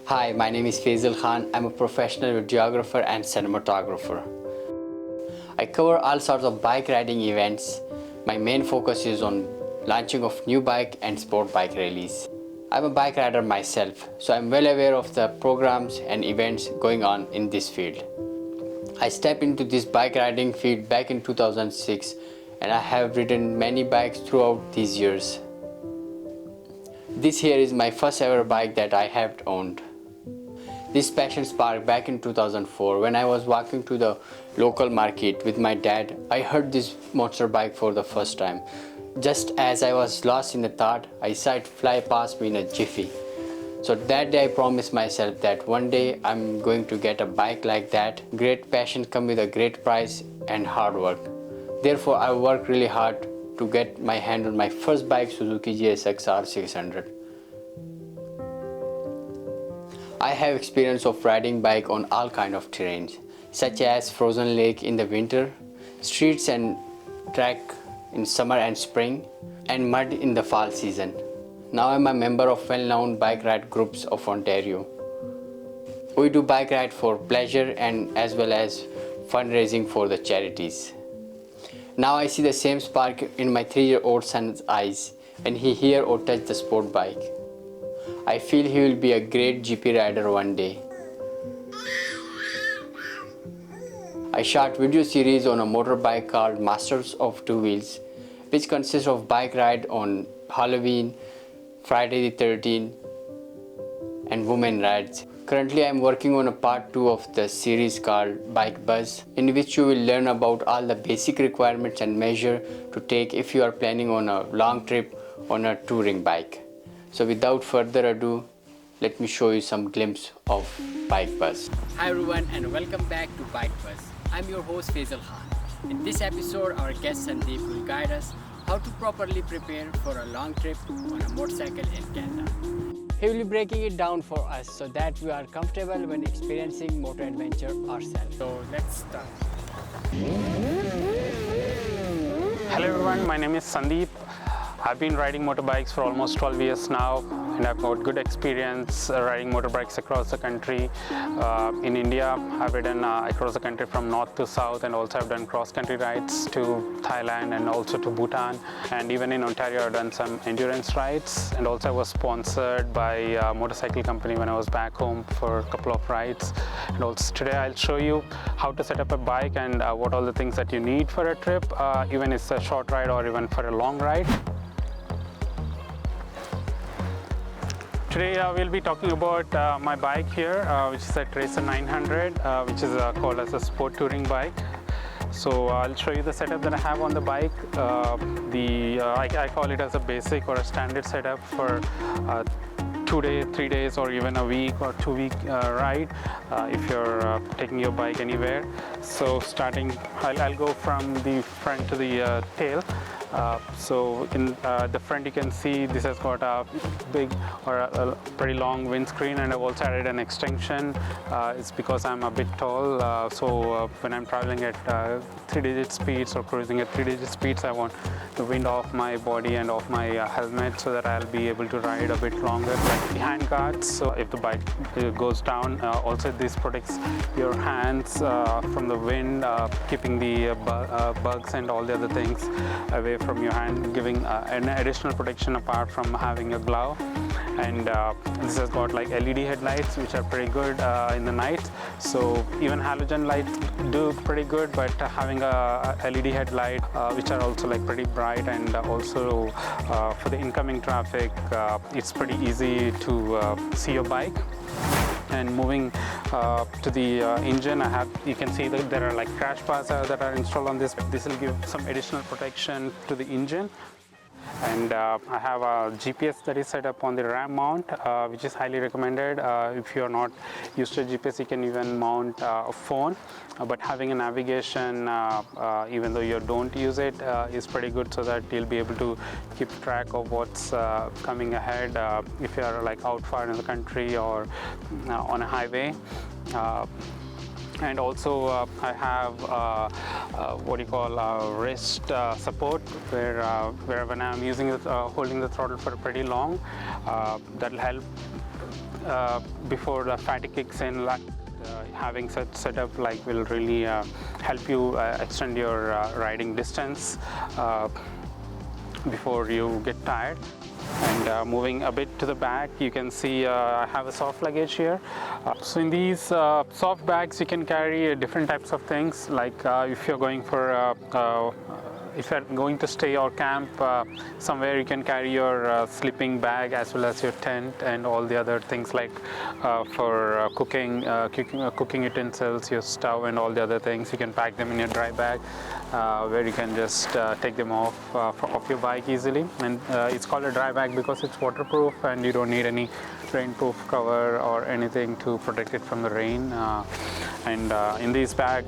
Hi, my name is Faisal Khan. I'm a professional videographer and cinematographer. I cover all sorts of bike riding events. My main focus is on launching of new bike and sport bike rallies. I'm a bike rider myself, so I'm well aware of the programs and events going on in this field. I stepped into this bike riding field back in 2006 and I have ridden many bikes throughout these years. This here is my first ever bike that I have owned. This passion sparked back in 2004 when I was walking to the local market with my dad. I heard this monster bike for the first time. Just as I was lost in the thought, I saw it fly past me in a jiffy. So that day I promised myself that one day I'm going to get a bike like that. Great passion comes with a great price and hard work. Therefore I worked really hard to get my hand on my first bike, Suzuki GSX R600. I have experience of riding bike on all kind of terrains, such as frozen lake in the winter, streets and track in summer and spring, and mud in the fall season. Now I'm a member of well-known bike ride groups of Ontario. We do bike ride for pleasure and as well as fundraising for the charities. Now I see the same spark in my 3-year-old son's eyes when he hear or touch the sport bike. I feel he will be a great GP rider one day. I shot video series on a motorbike called Masters of Two Wheels, which consists of bike ride on Halloween, Friday the 13th, and women rides. Currently I am working on a part 2 of the series called Bike Buzz, in which you will learn about all the basic requirements and measures to take if you are planning on a long trip on a touring bike. So without further ado, let me show you some glimpse of Bike Buzz. Hi everyone and welcome back to Bike Buzz. I'm your host Faisal Khan. In this episode, our guest Sandeep will guide us how to properly prepare for a long trip on a motorcycle in Canada. He will be breaking it down for us so that we are comfortable when experiencing motor adventure ourselves. So let's start. Hello everyone, my name is Sandeep. I've been riding motorbikes for almost 12 years now, and I've got good experience riding motorbikes across the country. In India, I've ridden across the country from north to south, and also I've done cross-country rides to Thailand and also to Bhutan. And even in Ontario, I've done some endurance rides, and also I was sponsored by a motorcycle company when I was back home for a couple of rides. And also today I'll show you how to set up a bike and what all the things that you need for a trip, even if it's a short ride or even for a long ride. Today we'll be talking about my bike here, which is a Tracer 900, which is called as a sport touring bike. So I'll show you the setup that I have on the bike. I call it as a basic or a standard setup for 2 days, 3 days, or even a week or 2-week ride if you're taking your bike anywhere. So starting, I'll go from the front to the tail. So in the front you can see this has got a big or a pretty long windscreen, and I've also added an extension. It's because I'm a bit tall, so when I'm traveling at 3-digit speeds or cruising at 3-digit speeds, I want the wind off my body and off my helmet so that I'll be able to ride a bit longer. Like the hand guards, so if the bike goes down, also this protects your hands from the wind, keeping the bugs and all the other things away from your hand, giving an additional protection apart from having a glove. And this has got like LED headlights, which are pretty good in the night. So even halogen lights do pretty good, but having a LED headlight, which are also like pretty bright, and also for the incoming traffic, it's pretty easy to see your bike. And moving to the engine, you can see that there are like crash bars that are installed on this. This will give some additional protection to the engine. And I have a GPS that is set up on the RAM mount, which is highly recommended. If you're not used to GPS, you can even mount a phone. But having a navigation, even though you don't use it, is pretty good, so that you'll be able to keep track of what's coming ahead if you're like out far in the country or on a highway. And also I have what you call wrist support, where when I'm using it, holding the throttle for pretty long, that'll help before the fatigue kicks in. Like, having such setup like will really help you extend your riding distance before you get tired. And moving a bit to the back, you can see I have a soft luggage here. So in these soft bags, you can carry different types of things. Like if you're going for if you're going to stay or camp somewhere, you can carry your sleeping bag as well as your tent and all the other things like for cooking utensils, your stove and all the other things. You can pack them in your dry bag where you can just take them off your bike easily. And it's called a dry bag because it's waterproof and you don't need any rainproof cover or anything to protect it from the rain. In this bag,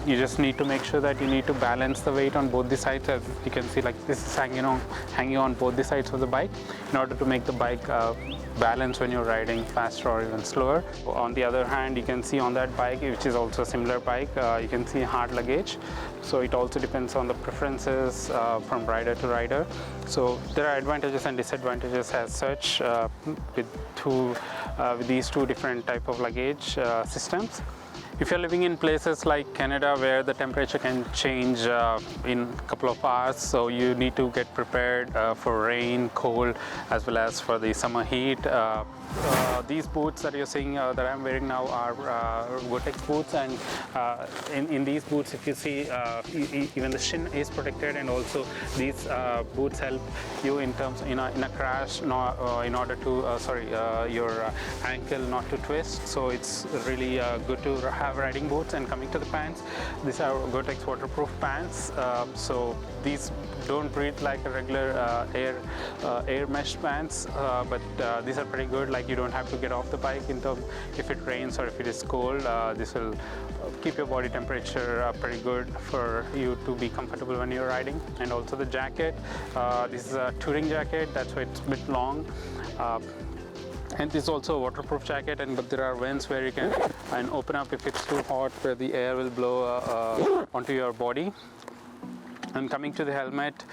you just need to make sure that you need to balance the weight on both the sides. As you can see, like this is hanging on both the sides of the bike in order to make the bike balance when you're riding faster or even slower. On the other hand, you can see on that bike, which is also a similar bike, you can see hard luggage. So it also depends on the preferences from rider to rider. So there are advantages and disadvantages as such with these two different type of luggage systems. If you're living in places like Canada where the temperature can change in a couple of hours, so you need to get prepared for rain, cold, as well as for the summer heat. These boots that you're seeing that I'm wearing now are Gore-Tex boots, and in these boots, if you see, even the shin is protected, and also these boots help you in terms in a crash, in order to your ankle not to twist. So it's really good to have riding boots. And coming to the pants, these are Gore-Tex waterproof pants. So these don't breathe like a regular air mesh pants, but these are pretty good. Like you don't have to get off the bike if it rains or if it is cold. This will keep your body temperature pretty good for you to be comfortable when you're riding. And also the jacket, this is a touring jacket, that's why it's a bit long. And this is also a waterproof jacket, but there are vents where you can open up if it's too hot, where the air will blow onto your body. And coming to the helmet,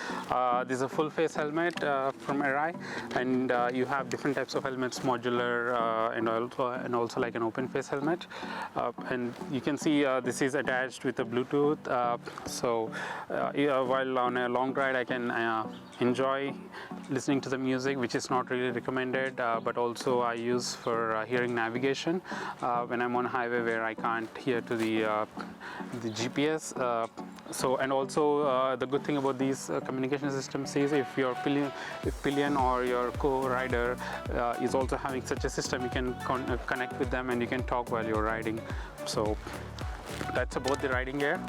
this is a full face helmet from Arai, and you have different types of helmets, modular and also like an open face helmet. And you can see this is attached with a Bluetooth, so while on a long ride I can enjoy listening to the music, which is not really recommended, but also I use for hearing navigation when I'm on a highway where I can't hear to the GPS. And also the good thing about these communication systems is if your pillion or your co-rider is also having such a system, you can connect with them and you can talk while you're riding. So that's about the riding gear.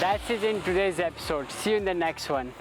That's it in today's episode. See you in the next one.